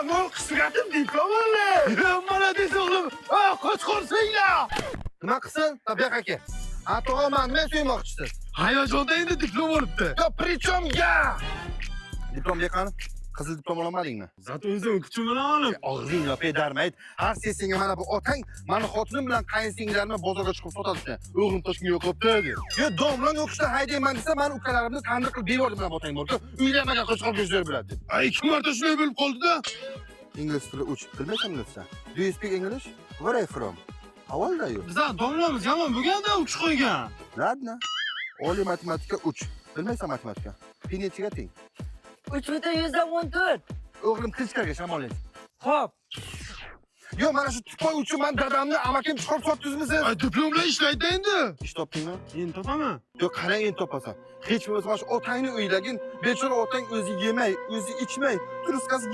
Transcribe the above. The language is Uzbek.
Nol qisqatib diplomimni. Молодец o'g'lim. Qo'chqorsanglar. Nima qilsin? Tabiq aka. Ato'g'am nima suymoqchisiz? Hayajonda endi diplom olibdi. Yo, prichom ya? Diplom qani? Qizil diplom olmadingmi? Zat o'zim kuchim bilan olib. Og'zing yopiy darmayt. Har senga mana bu otang, mani xotinim bilan qayinsinglarni bozorga chiqib sotadi. O'g'lim toshkent yo'qibdi dedi. Yo, domlan o'qishda haydayman desa, men ukalarimni qanday qilib bevordim bilan otang bo'ldi. Uylanmagan qo'chqor ko'zlar biladi. Ay, 2 marta shunday bo'lib qoldi-da. Ingliz tili uch. Bilmaysanmi sen? Do you speak English? Where are you from? How old are you? Bizlar domlamiz yomon bo'lganda uch qo'ygan. Ladna. Oliy matematika 3. Bilmaysan matematika? Pi nechiga teng? 3 butun 114. O'g'lim tinchlarga shamollaydi. Xo'p. Yo, mana shu tupoy uchun men dadamni amakim chiqarib sotdingizmi? Ay, diplomlar ishlaydi endi. Ish topdingmi? Endi topaman. Yo, qarang endi topasan. Hech bo'lmasa mana shu otangni uylagin, bechora otang o'zi yemay, o'zi ichmay, turusqasi